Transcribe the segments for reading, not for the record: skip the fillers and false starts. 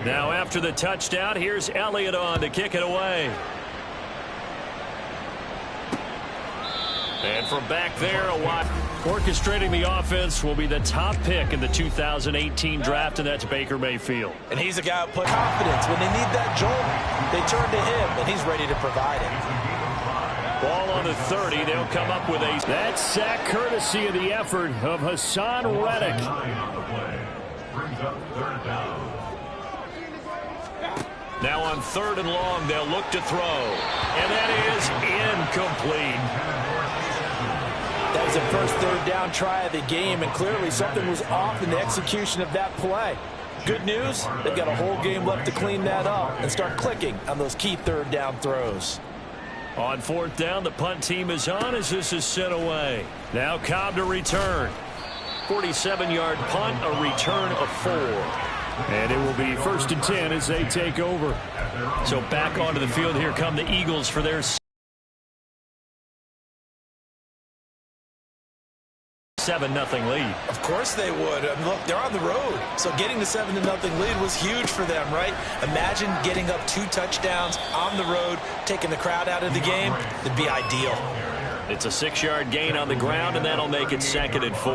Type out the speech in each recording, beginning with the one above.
Now after the touchdown, here's Elliott on to kick it away. And from back there, a wide. Orchestrating the offense will be the top pick in the 2018 draft, and that's Baker Mayfield. And he's a guy who put confidence. When they need that jolt, they turn to him, and he's ready to provide it. Ball on the 30. They'll come up with a. That sack courtesy of the effort of Hassan Reddick. Now on 3rd and long, they'll look to throw. And that is incomplete. That was the first 3rd down try of the game, and clearly something was off in the execution of that play. Good news, they've got a whole game left to clean that up and start clicking on those key 3rd down throws. On 4th down, the punt team is on as this is sent away. Now Cobb to return. 47-yard punt, a return of 4. And it will be 1st and 10 as they take over. So back onto the field, here come the Eagles for their 7-0 lead. Of course they would. I mean, look, they're on the road, so getting the 7-0 lead was huge for them, right? Imagine getting up 2 touchdowns on the road, taking the crowd out of the game. It'd be ideal. It's a 6-yard gain on the ground, and that'll make it 2nd and 4.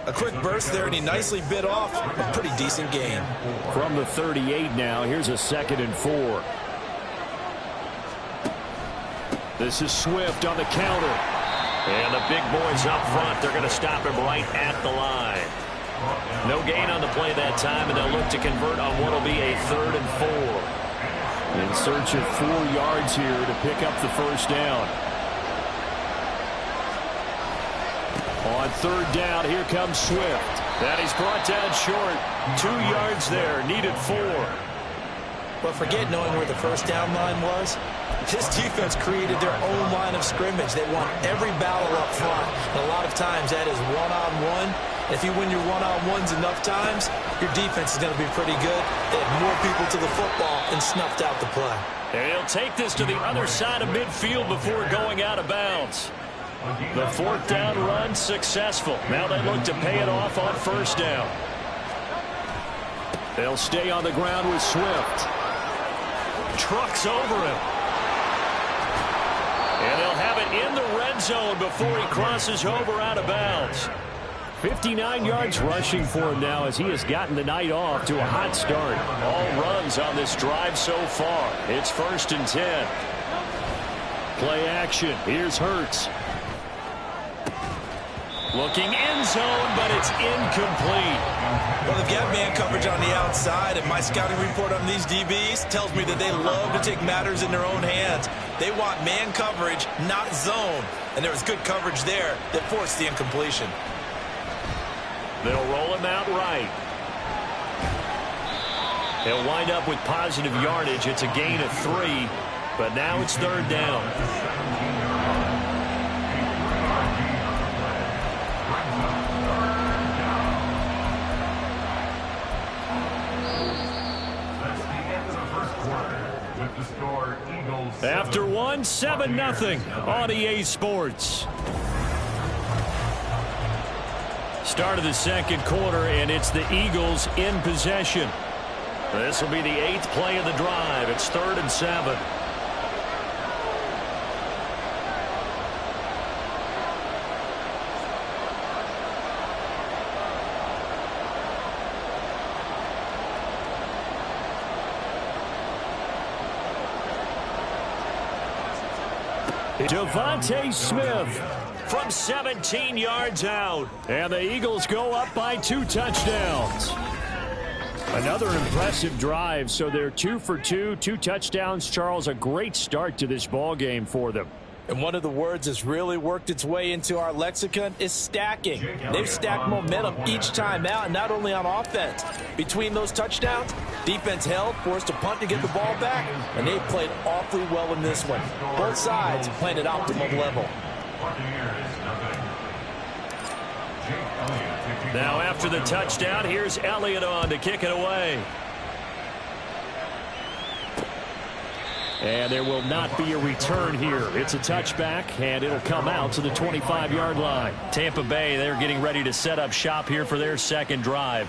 A quick burst there, and he nicely bit off a pretty decent gain. From the 38 now, here's a 2nd and 4. This is Swift on the counter. And the big boys up front, they're going to stop him right at the line. No gain on the play that time, and they'll look to convert on what will be a 3rd and 4. In search of 4 yards here to pick up the 1st down. On 3rd down, here comes Swift. That is brought down short. 2 yards there, needed 4. But forget knowing where the 1st down line was. This defense created their own line of scrimmage. They won every battle up front. And a lot of times that is one-on-one. If you win your one-on-ones enough times, your defense is going to be pretty good. They had more people to the football and snuffed out the play. And he'll take this to the other side of midfield before going out of bounds. The 4th down run successful. Now they look to pay it off on 1st down. They'll stay on the ground with Swift. Trucks over him. And they'll have it in the red zone before he crosses over out of bounds. 59 yards rushing for him now as he has gotten the night off to a hot start. All runs on this drive so far. It's 1st and 10. Play action. Here's Hurts. Looking end zone, but it's incomplete. Well, they've got man coverage on the outside, and my scouting report on these DBs tells me that they love to take matters in their own hands. They want man coverage, not zone. And there was good coverage there that forced the incompletion. They'll roll him out right. He'll wind up with positive yardage. It's a gain of 3, but now it's 3rd down. After 7-0 on EA Sports. Start of the 2nd quarter, and it's the Eagles in possession. This will be the 8th play of the drive. It's 3rd and 7. Devontae Smith from 17 yards out. And the Eagles go up by 2 touchdowns. Another impressive drive. So they're 2 for 2, 2 touchdowns. Charles, a great start to this ball game for them. And one of the words that's really worked its way into our lexicon is stacking. They've stacked momentum each time out, and not only on offense. Between those touchdowns, defense held, forced a punt to get the ball back, and they played awfully well in this one. Both sides playing at optimum level. Now after the touchdown, here's Elliott on to kick it away. And there will not be a return here. It's a touchback, and it'll come out to the 25-yard line. Tampa Bay, they're getting ready to set up shop here for their 2nd drive.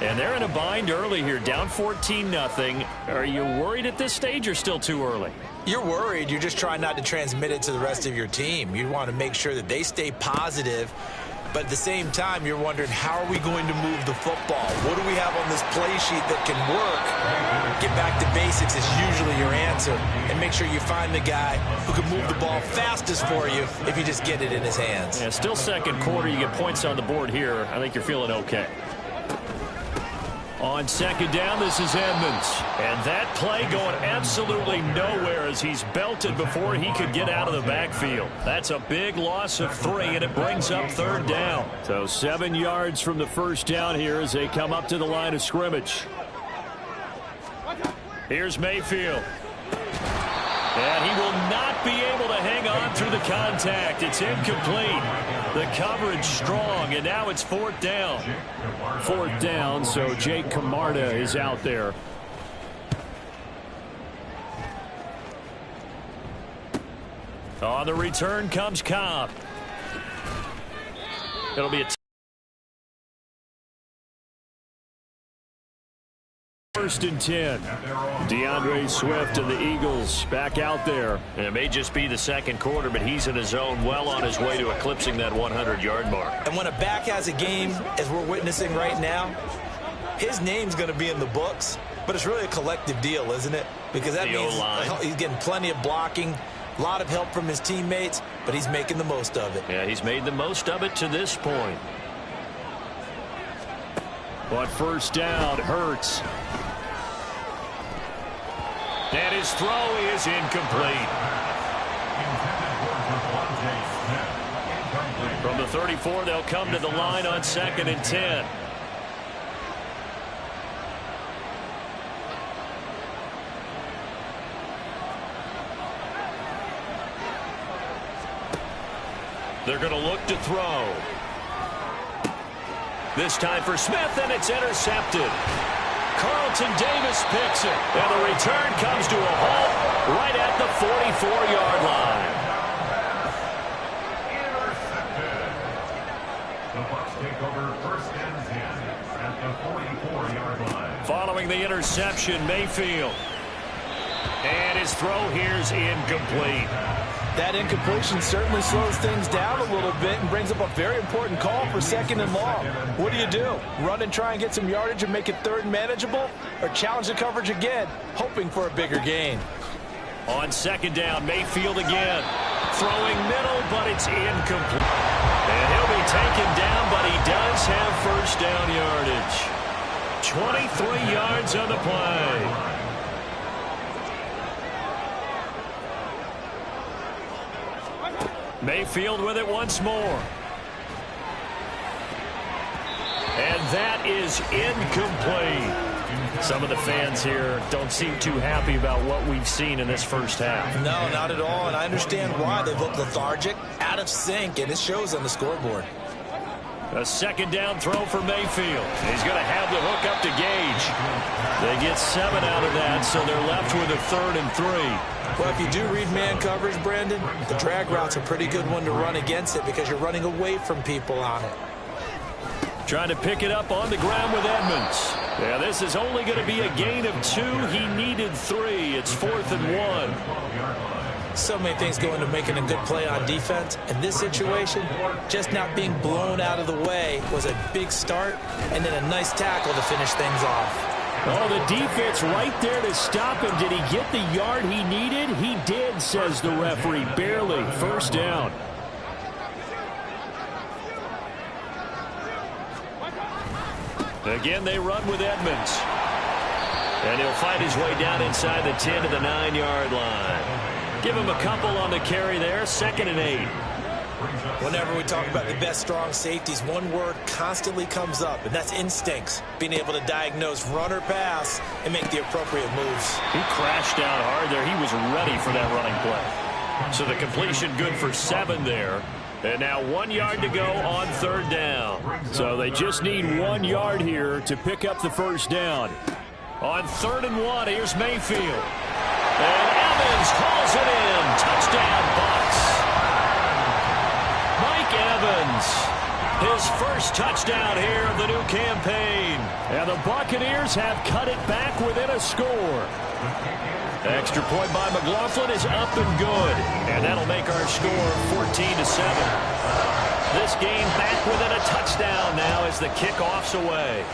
And they're in a bind early here, down 14-0. Are you worried at this stage or still too early? You're worried. You're just trying not to transmit it to the rest of your team. You want to make sure that they stay positive. But at the same time, you're wondering, how are we going to move the football? What do we have on this play sheet that can work? Get back to basics is usually your answer. And make sure you find the guy who can move the ball fastest for you if you just get it in his hands. Yeah, still second quarter. You get points on the board here. I think you're feeling okay. On second down, this is Edmonds. And that play going absolutely nowhere as he's belted before he could get out of the backfield. That's a big loss of 3, and it brings up third down. So 7 yards from the first down here as they come up to the line of scrimmage. Here's Mayfield. And he will not be able to hang on through the contact. It's incomplete. The coverage strong, and now it's fourth down. Fourth down, so Jake Camarda is out there. On the return comes Cobb. It'll be a first and 10. DeAndre Swift and the Eagles back out there. And it may just be the second quarter, but he's in his zone, well on his way to eclipsing that 100-yard mark. And when a back has a game, as we're witnessing right now, his name's going to be in the books, but it's really a collective deal, isn't it? Because that means he's getting plenty of blocking, a lot of help from his teammates, but he's making the most of it. Yeah, he's made the most of it to this point. But first down, Hurts. And his throw is incomplete. From the 34, they'll come to the line on second and 10. They're going to look to throw. This time for Smith, and it's intercepted. Carlton Davis picks it, and the return comes to a halt right at the 44-yard line. The Bucs take over first and 10 at the 44-yard line. Following the interception, Mayfield. And his throw here's incomplete. That incompletion certainly slows things down a little bit and brings up a very important call for second and long. What do? Run and try and get some yardage and make it third and manageable, or challenge the coverage again, hoping for a bigger gain? On second down, Mayfield again. Throwing middle, but it's incomplete. And he'll be taken down, but he does have first down yardage. 23 yards on the play. Mayfield with it once more. And that is incomplete. Some of the fans here don't seem too happy about what we've seen in this first half. No, not at all, and I understand why. They look lethargic, out of sync, and it shows on the scoreboard. A second down throw for Mayfield. He's going to have the hook up to Gage. They get 7 out of that, so they're left with a third and 3. Well, if you do read man coverage, Brandon, the drag route's a pretty good one to run against it because you're running away from people on it. Trying to pick it up on the ground with Edmonds. Yeah, this is only going to be a gain of 2. He needed 3. It's 4th and 1. So many things go into making a good play on defense. In this situation, just not being blown out of the way was a big start, and then a nice tackle to finish things off. Oh, the defense right there to stop him. Did he get the yard he needed? He did, says the referee. Barely. First down. Again, they run with Edmonds. And he'll fight his way down inside the 10 to the 9-yard line. Give him a couple on the carry there. 2nd and 8. Whenever we talk about the best strong safeties, one word constantly comes up, and that's instincts. Being able to diagnose run or pass and make the appropriate moves. He crashed down hard there. He was ready for that running play. So the completion good for 7 there. And now 1 yard to go on third down. So they just need 1 yard here to pick up the first down. On 3rd and 1, here's Mayfield. And Evans calls it in. Touchdown, Bucs. Mike Evans, his first touchdown here of the new campaign. And the Buccaneers have cut it back within a score. Extra point by McLaughlin is up and good. And that'll make our score 14-7. This game back within a touchdown now as the kickoff's away.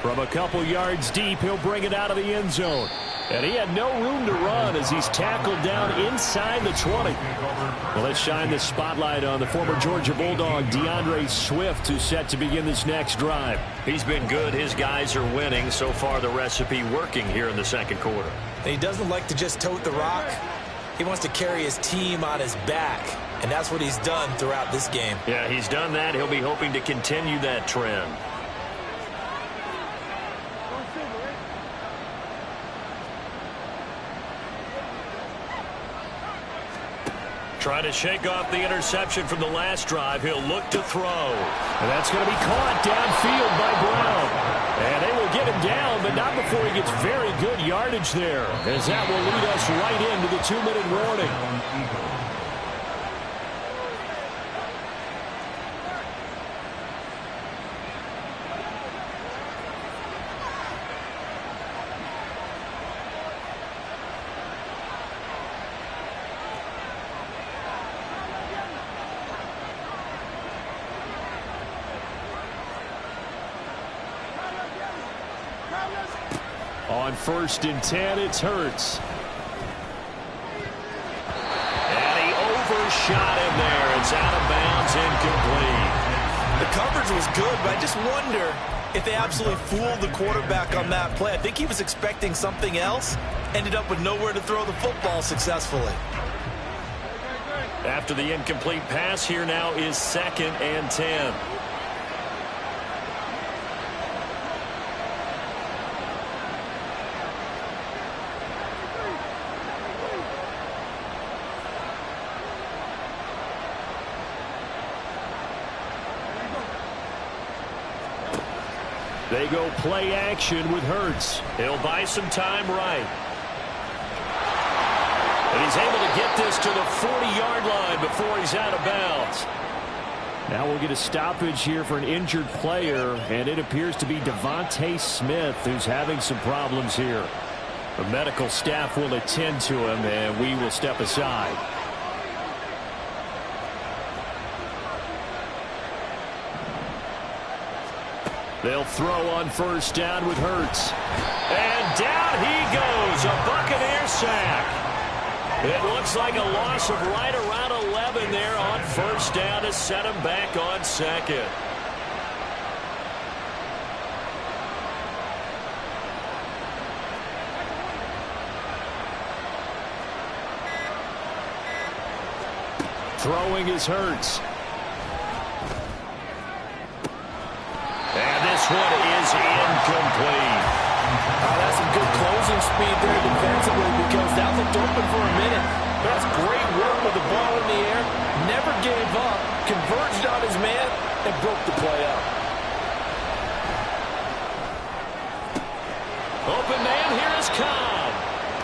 From a couple yards deep, he'll bring it out of the end zone. And he had no room to run as he's tackled down inside the 20. Well, let's shine the spotlight on the former Georgia Bulldog, DeAndre Swift, who's set to begin this next drive. He's been good. His guys are winning. So far, the recipe working here in the second quarter. And he doesn't like to just tote the rock. He wants to carry his team on his back. And that's what he's done throughout this game. Yeah, he's done that. He'll be hoping to continue that trend. Trying to shake off the interception from the last drive. He'll look to throw. And that's going to be caught downfield by Brown. And they will get him down, but not before he gets very good yardage there, as that will lead us right into the 2-minute warning. On 1st and 10, it's Hurts. And he overshot him there. It's out of bounds, incomplete. The coverage was good, but I just wonder if they absolutely fooled the quarterback on that play. I think he was expecting something else. Ended up with nowhere to throw the football successfully. After the incomplete pass, here now is 2nd and 10. They go play action with Hurts. He'll buy some time right. And he's able to get this to the 40-yard line before he's out of bounds. Now we'll get a stoppage here for an injured player, and it appears to be Devontae Smith who's having some problems here. The medical staff will attend to him, and we will step aside. They'll throw on 1st down with Hurts. And down he goes. A Buccaneer sack. It looks like a loss of right around 11 there on 1st down to set him back on 2nd. Throwing is Hurts. And this one is incomplete. That's some good closing speed there defensively, because that looked open for a minute. But that's great work with the ball in the air. Never gave up, converged on his man, and broke the play up. Open man, here is Cobb.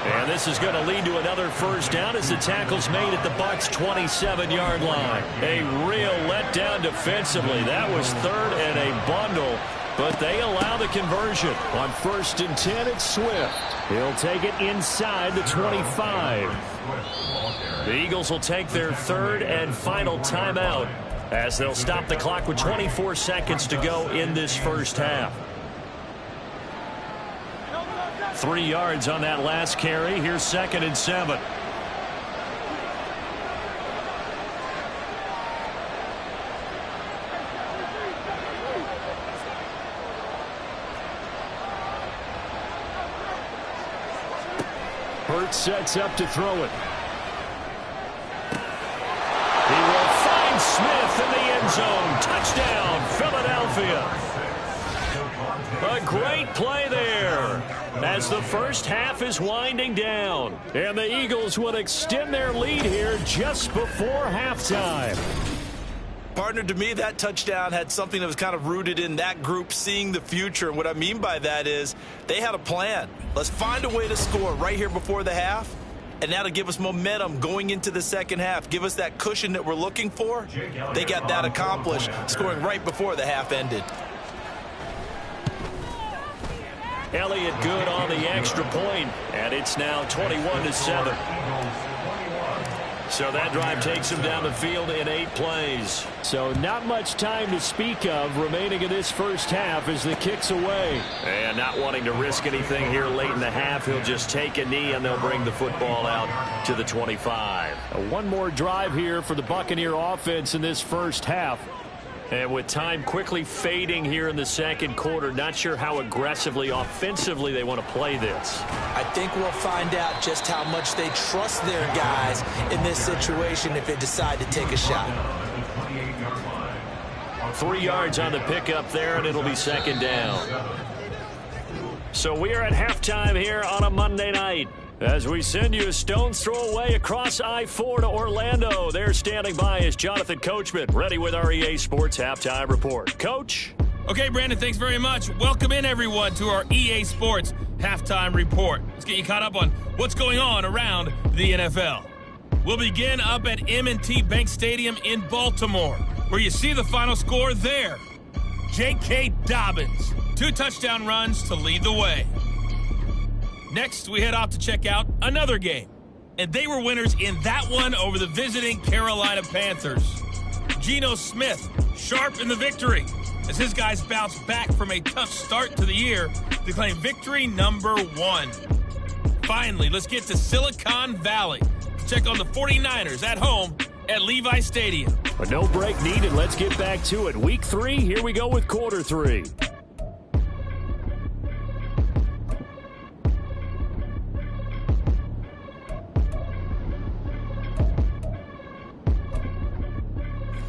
And this is going to lead to another 1st down as the tackle's made at the Bucs' 27-yard line. A real letdown defensively. That was 3rd and a bundle, but they allow the conversion. On 1st and 10, it's Swift. He'll take it inside the 25. The Eagles will take their 3rd and final timeout as they'll stop the clock with 24 seconds to go in this 1st half. 3 yards on that last carry. Here's 2nd and 7. Hurts sets up to throw it. He will find Smith in the end zone. Touchdown, Philadelphia. A great play there as the 1st half is winding down. And the Eagles will extend their lead here just before halftime. Partner, to me, that touchdown had something that was kind of rooted in that group seeing the future. And what I mean by that is they had a plan. Let's find a way to score right here before the half. and that'll give us momentum going into the second half. Give us that cushion that we're looking for. They got that accomplished, scoring right before the half ended. Elliott good on the extra point, and it's now 21-7. So that drive takes him down the field in 8 plays. So not much time to speak of remaining in this first half as the kick's away. And not wanting to risk anything here late in the half, he'll just take a knee and they'll bring the football out to the 25. One more drive here for the Buccaneer offense in this first half. And with time quickly fading here in the second quarter, not sure how aggressively, offensively they want to play this. I think we'll find out just how much they trust their guys in this situation if they decide to take a shot. 3 yards on the pickup there, and it'll be second down. So we are at halftime here on a Monday night. As we send you a stone's throw away across I-4 to Orlando. There standing by is Jonathan Coachman, ready with our EA Sports Halftime Report. Coach? Okay, Brandon, thanks very much. Welcome in, everyone, to our EA Sports Halftime Report. Let's get you caught up on what's going on around the NFL. We'll begin up at M&T Bank Stadium in Baltimore, where you see the final score there. J.K. Dobbins, 2 touchdown runs to lead the way. Next, we head off to check out another game. And they were winners in that one over the visiting Carolina Panthers. Geno Smith, sharp in the victory, as his guys bounce back from a tough start to the year to claim victory number 1. Finally, let's get to Silicon Valley to check on the 49ers at home at Levi Stadium. But no break needed. Let's get back to it. Week 3, here we go with quarter 3.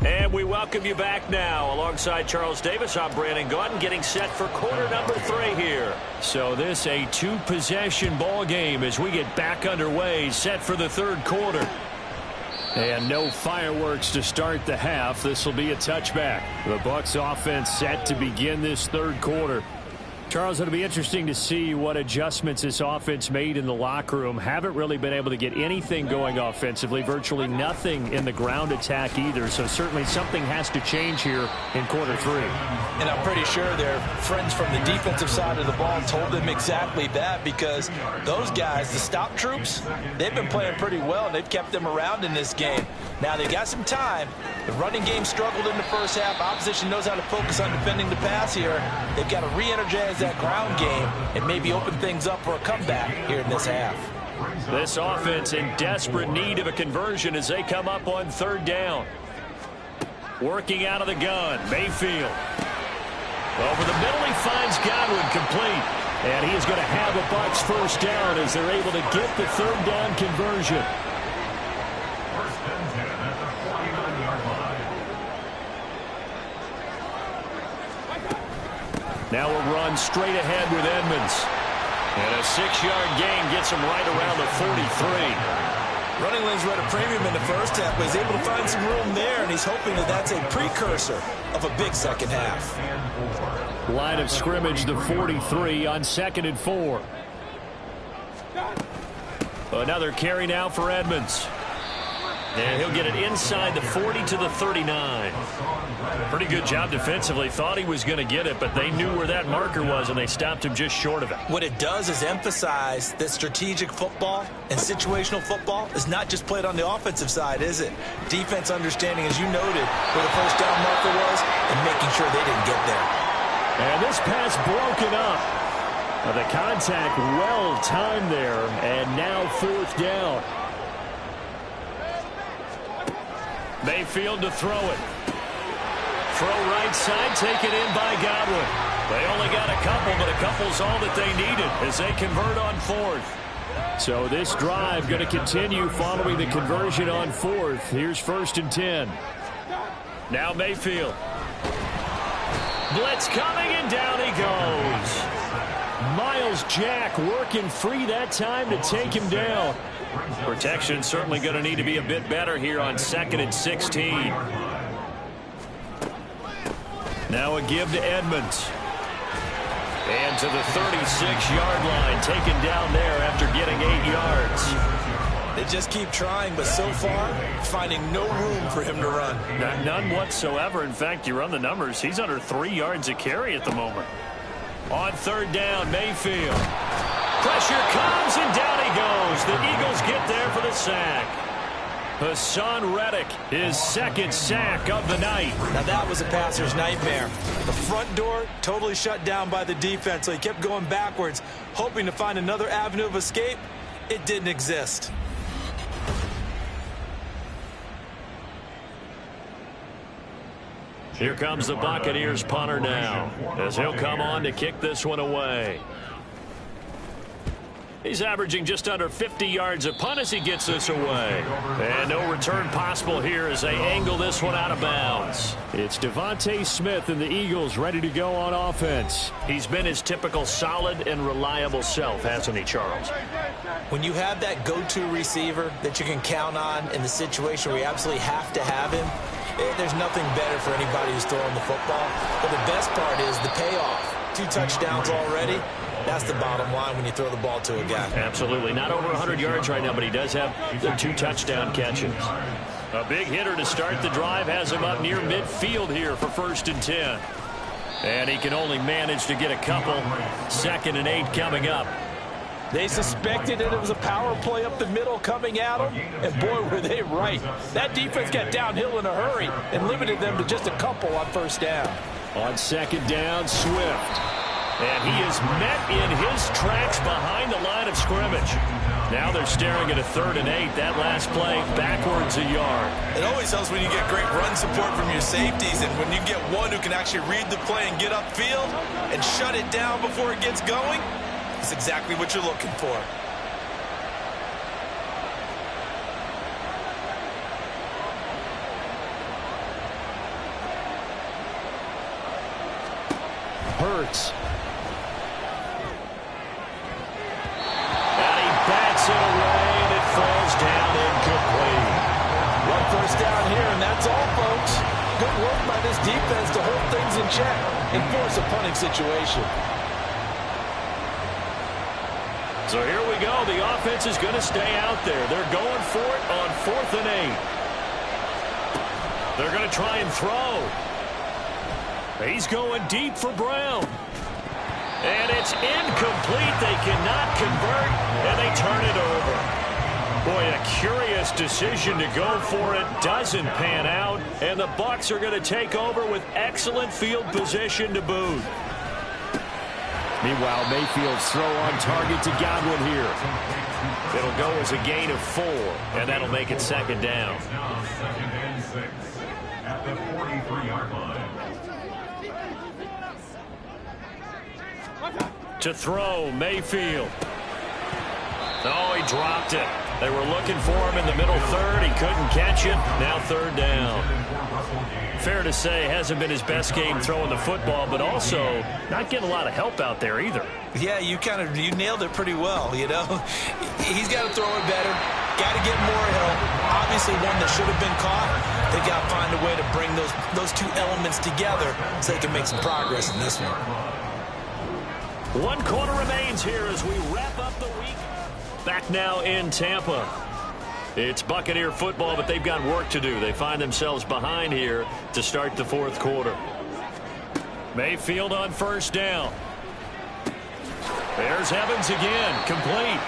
And we welcome you back now. Alongside Charles Davis, I'm Brandon Gaudin, getting set for quarter number 3 here. So this a 2-possession ball game as we get back underway, set for the third quarter. And no fireworks to start the half. This will be a touchback. The Bucs offense set to begin this third quarter. Charles, it'll be interesting to see what adjustments this offense made in the locker room. Haven't really been able to get anything going offensively, virtually nothing in the ground attack either. So certainly something has to change here in quarter 3. And I'm pretty sure their friends from the defensive side of the ball told them exactly that, because those guys, the stop troops, they've been playing pretty well, and they've kept them around in this game. Now, they got some time. The running game struggled in the first half. Opposition knows how to focus on defending the pass here. They've got to re-energize that ground game and maybe open things up for a comeback here in this half. This offense in desperate need of a conversion as they come up on third down. Working out of the gun, Mayfield. Over the middle, he finds Godwin complete. And he is going to have a Bucs first down as they're able to get the third down conversion. First and 10 at the 49-yard line. Now a run straight ahead with Edmonds. And a 6-yard gain gets him right around the 43. Running lanes were at a premium in the first half, but he's able to find some room there, and he's hoping that that's a precursor of a big second half. Line of scrimmage, the 43 on 2nd and 4. Another carry now for Edmonds. And he'll get it inside the 40 to the 39. Pretty good job defensively. Thought he was going to get it, but they knew where that marker was, and they stopped him just short of it. What it does is emphasize that strategic football and situational football is not just played on the offensive side, is it? Defense understanding, as you noted, where the first down marker was and making sure they didn't get there. And this pass broken up. The contact well timed there, and now 4th down. Mayfield to throw it. Throw right side, taken in by Godwin. They only got a couple, but a couple's all that they needed as they convert on 4th. So this drive going to continue following the conversion on 4th. Here's 1st and 10. Now Mayfield. Blitz coming, and down he goes. Miles Jack working free that time to take him down. Protection certainly going to need to be a bit better here on 2nd and 16. Now a give to Edmonds. And to the 36-yard line, taken down there after getting 8 yards. They just keep trying, but so far, finding no room for him to run. None whatsoever. In fact, you run the numbers, he's under 3 yards a carry at the moment. On third down, Mayfield. Pressure comes, and down he goes. The Eagles get there for the sack. Hassan Reddick, his second sack of the night. Now that was a passer's nightmare. The front door totally shut down by the defense, so he kept going backwards, hoping to find another avenue of escape. It didn't exist. Here comes the Buccaneers punter now, as he'll come on to kick this one away. He's averaging just under 50 yards a punt as he gets this away. And no return possible here as they angle this one out of bounds. It's Devontae Smith and the Eagles ready to go on offense. He's been his typical solid and reliable self, hasn't he, Charles? When you have that go-to receiver that you can count on in the situation where you absolutely have to have him, there's nothing better for anybody who's throwing the football. But the best part is the payoff. 2 touchdowns already. That's the bottom line when you throw the ball to a guy. Absolutely. Not over 100 yards right now, but he does have the 2 touchdown catches. A big hitter to start the drive has him up near midfield here for 1st and 10. And he can only manage to get a couple. 2nd and 8 coming up. They suspected that it was a power play up the middle coming at them, and boy, were they right. That defense got downhill in a hurry and limited them to just a couple on 1st down. On 2nd down, Swift. And he is met in his tracks behind the line of scrimmage. Now they're staring at a 3rd and 8. That last play backwards a yard. It always helps when you get great run support from your safeties, and when you get one who can actually read the play and get upfield and shut it down before it gets going, it's exactly what you're looking for. Hurts. And he bats it away, and it falls down incomplete. 1 first down here, and that's all, folks. Good work by this defense to hold things in check and force a punting situation. So here we go. The offense is going to stay out there. They're going for it on 4th and 8. They're going to try and throw. He's going deep for Brown. And it's incomplete. They cannot convert, and they turn it over. Boy, a curious decision to go for it. Doesn't pan out, and the Bucs are going to take over with excellent field position to boot. Meanwhile, Mayfield's throw on target to Godwin here. It'll go as a gain of 4, and that'll make it 2nd down. Now 2nd and 6 at the 43-yard line. To throw, Mayfield. Oh, he dropped it. They were looking for him in the middle 3rd. He couldn't catch it. Now 3rd down. Fair to say, hasn't been his best game throwing the football, but also not getting a lot of help out there either. Yeah, you nailed it pretty well, you know. He's got to throw it better. Got to get more help. Obviously one that should have been caught. They got to find a way to bring those 2 elements together so they can make some progress in this one. 1 quarter remains here as we wrap up the week. Back now in Tampa. It's Buccaneer football, but they've got work to do. They find themselves behind here to start the 4th quarter. Mayfield on 1st down. There's Evans again, complete.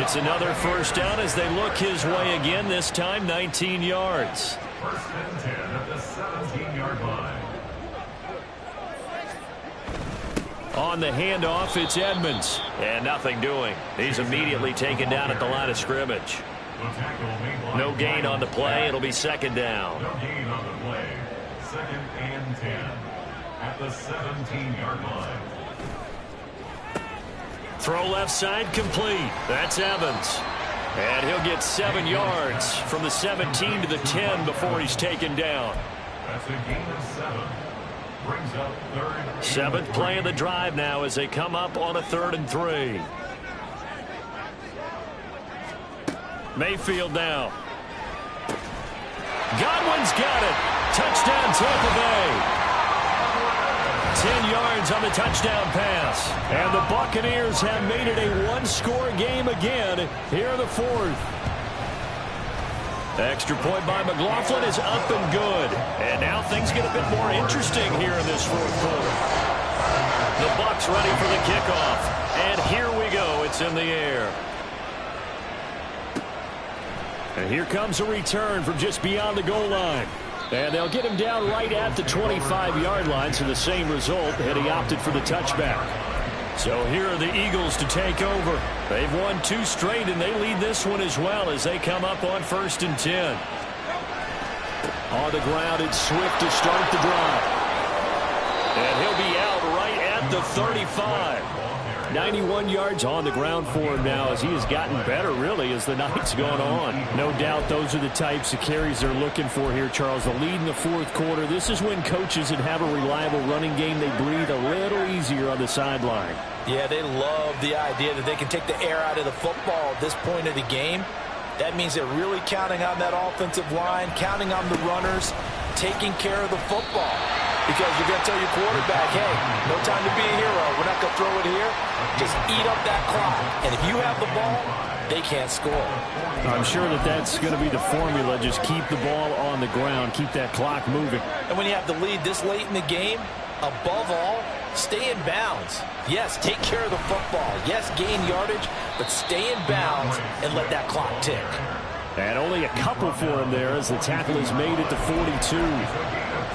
It's another 1st down as they look his way again, this time 19 yards. 1st and 10 at the 17-yard line. On the handoff, it's Edmonds. And nothing doing. He's immediately taken down at the line of scrimmage. No gain on the play. It'll be 2nd down. No gain on the play. 2nd and 10 at the 17-yard line. Throw left side complete. That's Evans. And he'll get 7 yards from the 17 to the 10 before he's taken down. That's a gain of 7. Brings up 3rd. 7th play of the drive now as they come up on a 3rd and 3. Mayfield now. Godwin's got it. Touchdown Tampa Bay. 10 yards on the touchdown pass. And the Buccaneers have made it a 1-score game again here in the 4th. Extra point by McLaughlin is up and good. And now things get a bit more interesting here in this fourth quarter. The Bucs ready for the kickoff. And here we go. It's in the air. And here comes a return from just beyond the goal line. And they'll get him down right at the 25-yard line, so the same result, and he opted for the touchback. So here are the Eagles to take over. They've won 2 straight, and they lead this one as well as they come up on 1st and 10. On the ground, it's Swift to start the drive. And he'll be out right at the 35. 91 yards on the ground for him now as he has gotten better, really, as the night's gone on. No doubt those are the types of carries they're looking for here, Charles. The lead in the fourth quarter. This is when coaches that have a reliable running game, they breathe a little easier on the sideline. Yeah, they love the idea that they can take the air out of the football at this point of the game. That means they're really counting on that offensive line, counting on the runners, taking care of the football. Because you're going to tell your quarterback, hey, no time to be a hero. We're not going to throw it here. Just eat up that clock. And if you have the ball, they can't score. I'm sure that that's going to be the formula. Just keep the ball on the ground. Keep that clock moving. And when you have the lead this late in the game, above all, stay in bounds. Yes, take care of the football. Yes, gain yardage, but stay in bounds and let that clock tick. And only a couple for him there as the tackle is made at the 42.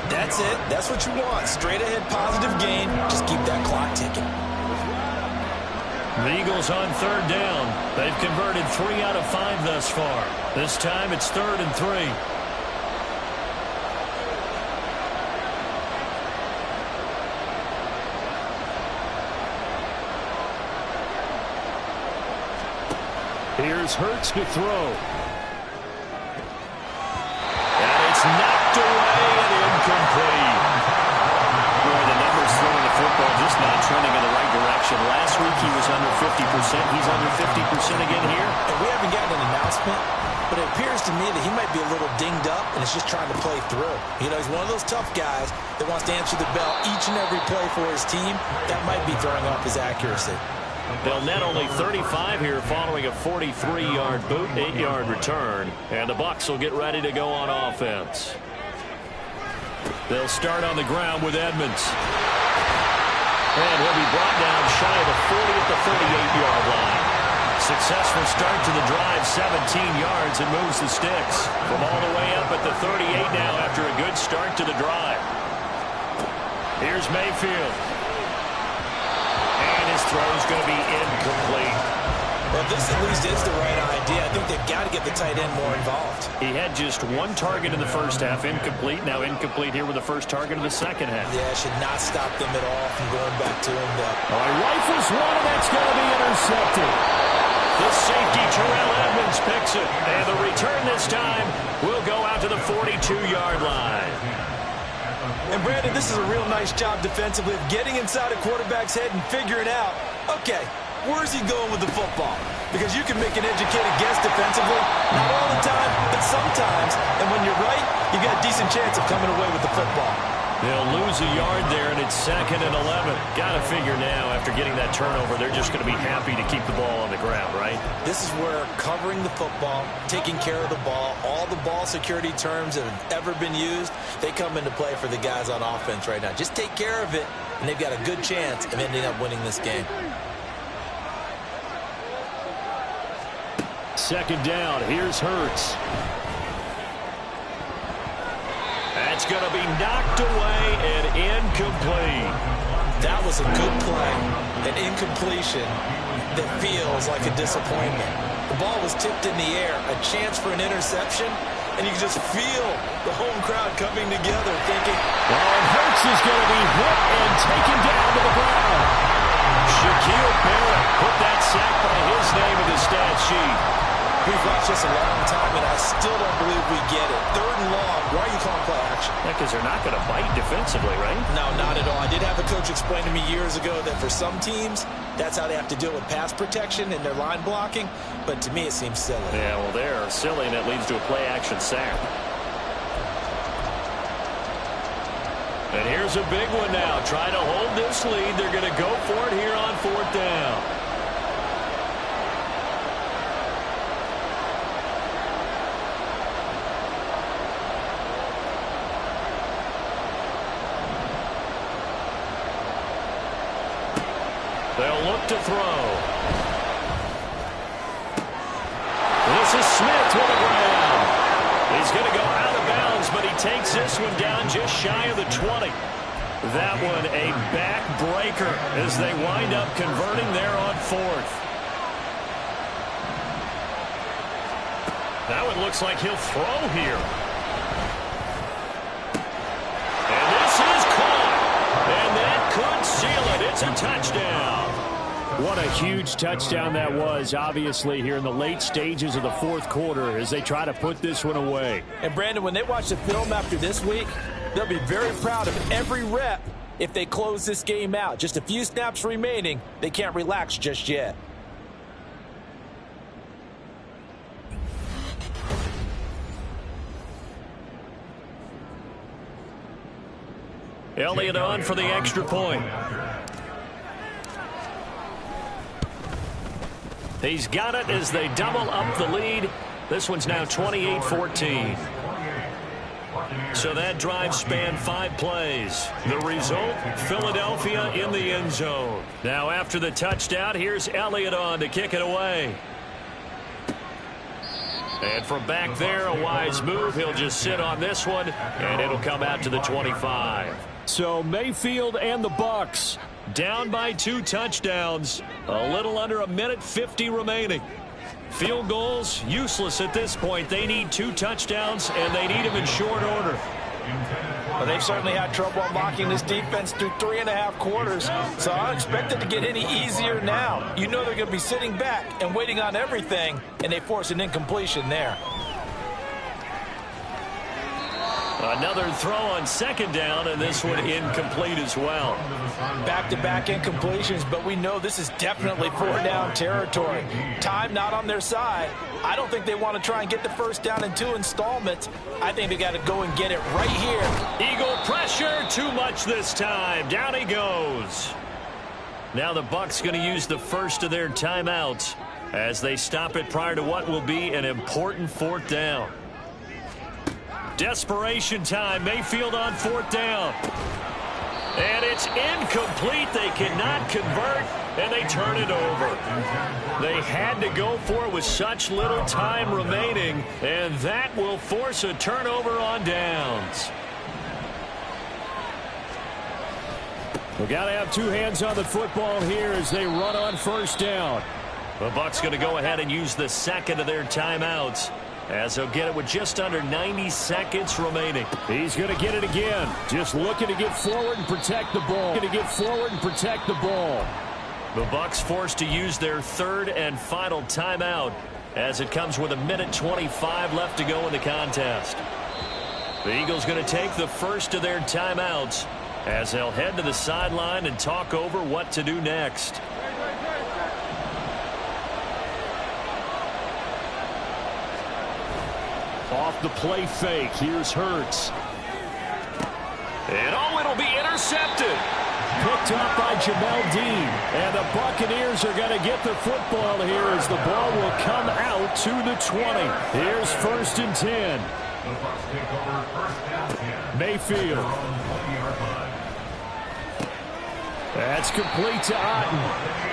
That's it. That's what you want. Straight ahead positive gain. Just keep that clock ticking. The Eagles on 3rd down. They've converted 3 out of 5 thus far. This time it's 3rd and 3. Here's Hurts to throw. And it's knocked away and incomplete. Boy, the numbers throwing the football just not trending in the right direction. Last week he was under 50%. He's under 50% again here. And we haven't gotten an announcement, but it appears to me that he might be a little dinged up and is just trying to play through. You know, he's one of those tough guys that wants to answer the bell each and every play for his team. That might be throwing off his accuracy. They'll net only 35 here following a 43-yard boot, 8-yard return. And the Bucs will get ready to go on offense. They'll start on the ground with Edmonds. And he'll be brought down shy of the 40 at the 38-yard line. Successful start to the drive, 17 yards, and moves the sticks. From all the way up at the 38 now after a good start to the drive. Here's Mayfield. His throw is going to be incomplete. Well, this at least is the right idea. I think they've got to get the tight end more involved. He had just 1 target in the first half, incomplete. Now incomplete here with the first target of the second half. Yeah, should not stop them at all from going back to him. All right, rifles one, and that's going to be intercepted. The safety, Terrell Edmonds, picks it. And the return this time will go out to the 42-yard line. And, Brandon, this is a real nice job defensively of getting inside a quarterback's head and figuring out, okay, where's he going with the football? Because you can make an educated guess defensively, not all the time, but sometimes. And when you're right, you got a decent chance of coming away with the football. They'll lose a yard there, and it's 2nd and 11. Got to figure now, after getting that turnover, they're just going to be happy to keep the ball on the ground, right? This is where covering the football, taking care of the ball, all the ball security terms that have ever been used, they come into play for the guys on offense right now. Just take care of it, and they've got a good chance of ending up winning this game. 2nd down. Here's Hurts. That's going to be knocked away and incomplete. That was a good play, an incompletion that feels like a disappointment. The ball was tipped in the air, a chance for an interception, and you can just feel the home crowd coming together thinking, and Hurts is going to be hit and taken down to the ground. Shaquille Barrett put that sack by his name in the stat sheet. We've watched this a long time, and I still don't believe we get it. 3rd and long. Why are you calling play action? Yeah, because they're not going to bite defensively, right? No, not at all. I did have a coach explain to me years ago that for some teams, that's how they have to deal with pass protection and their line blocking. But to me, it seems silly. Yeah, well, they're silly, and it leads to a play-action sack. And here's a big one now. Trying to hold this lead. They're going to go for it here on 4th down. They'll look to throw. This is Smith with a grab. He's going to go out of bounds, but he takes this one down just shy of the 20. That one a backbreaker as they wind up converting there on 4th. That one looks like he'll throw here. And this is caught. And that could seal it. It's a touchdown. What a huge touchdown that was, obviously, here in the late stages of the 4th quarter as they try to put this one away. And, Brandon, when they watch the film after this week, they'll be very proud of every rep if they close this game out. Just a few snaps remaining. They can't relax just yet. Elliott on for the extra point. He's got it as they double up the lead. This one's now 28-14. So that drive spanned 5 plays. The result, Philadelphia in the end zone. Now after the touchdown, here's Elliott on to kick it away. And from back there, a wise move. He'll just sit on this one, and it'll come out to the 25. So Mayfield and the Bucs down by 2 touchdowns. A little under 1:50 remaining. Field goals, useless at this point. They need 2 touchdowns, and they need them in short order. Well, they've certainly had trouble unlocking this defense through 3.5 quarters, so I don't expect it to get any easier now. You know they're going to be sitting back and waiting on everything, and they force an incompletion there. Another throw on 2nd down, and this one incomplete as well. Back-to-back incompletions, but we know this is definitely 4-down territory. Time not on their side. I don't think they want to try and get the first down in 2 installments. I think they got to go and get it right here. Eagle pressure, too much this time. Down he goes. Now the Bucs going to use the first of their timeouts as they stop it prior to what will be an important 4th down. Desperation time. Mayfield on 4th down. And it's incomplete. They cannot convert, and they turn it over. They had to go for it with such little time remaining, and that will force a turnover on downs. We've got to have 2 hands on the football here as they run on 1st down. The Bucs going to go ahead and use the 2nd of their timeouts, as they'll get it with just under 90 seconds remaining. He's going to get it again. Just looking to get forward and protect the ball. The Bucs forced to use their 3rd and final timeout as it comes with 1:25 left to go in the contest. The Eagles going to take the first of their timeouts as they'll head to the sideline and talk over what to do next. Off the play fake, here's Hurts. And it'll be intercepted. Picked up by Jamel Dean. And the Buccaneers are going to get the football here as the ball will come out to the 20. Here's 1st and 10. Mayfield. That's complete to Otten.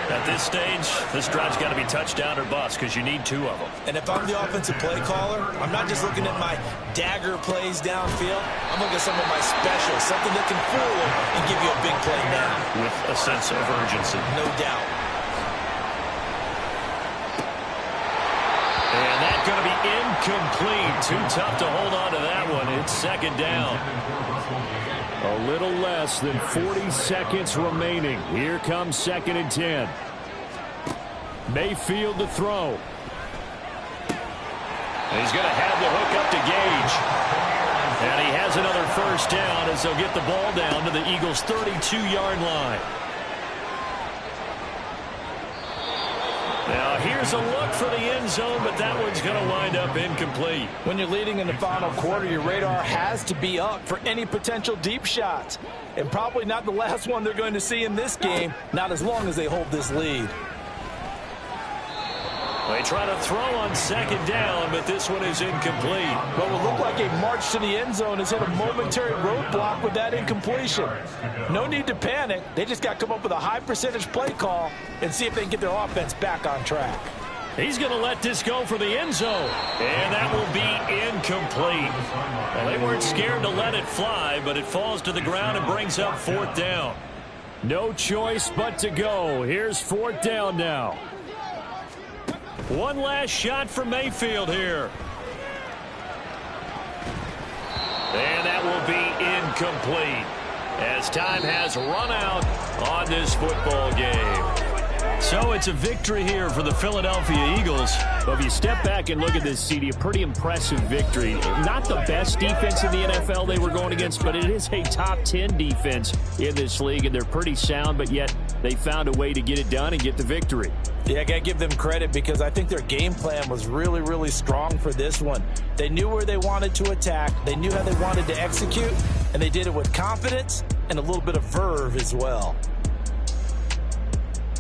At this stage, this drive's got to be touchdown or bust because you need 2 of them. And if I'm the offensive play caller, I'm not just looking at my dagger plays downfield. I'm looking at some of my specials, something that can fool them and give you a big play now. With a sense of urgency. No doubt. And that's going to be incomplete. Too tough to hold on to that one. It's 2nd down. A little less than 40 seconds remaining. Here comes 2nd and 10. Mayfield to throw. He's going to have the hook up to Gage. And he has another 1st down as they'll get the ball down to the Eagles' 32-yard line. Now here's a look for the end zone, but that one's going to wind up incomplete. When you're leading in the final quarter, your radar has to be up for any potential deep shots. And probably not the last one they're going to see in this game, not as long as they hold this lead. They try to throw on second down, but this one is incomplete. What will look like a march to the end zone has hit a momentary roadblock with that incompletion. No need to panic. They just got to come up with a high percentage play call and see if they can get their offense back on track. He's going to let this go for the end zone. And that will be incomplete. Well, they weren't scared to let it fly, but it falls to the ground and brings up fourth down. No choice but to go. Here's fourth down now. One last shot for Mayfield here. And that will be incomplete as time has run out on this football game. So it's a victory here for the Philadelphia Eagles. But if you step back and look at this, CD, a pretty impressive victory. Not the best defense in the NFL they were going against, but it is a top 10 defense in this league, and they're pretty sound, but yet they found a way to get it done and get the victory. Yeah, I got to give them credit because I think their game plan was really, really strong for this one. They knew where they wanted to attack. They knew how they wanted to execute, and they did it with confidence and a little bit of verve as well.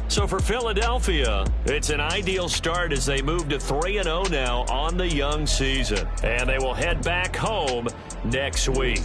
So for Philadelphia, it's an ideal start as they move to 3-0 now on the young season. And they will head back home next week.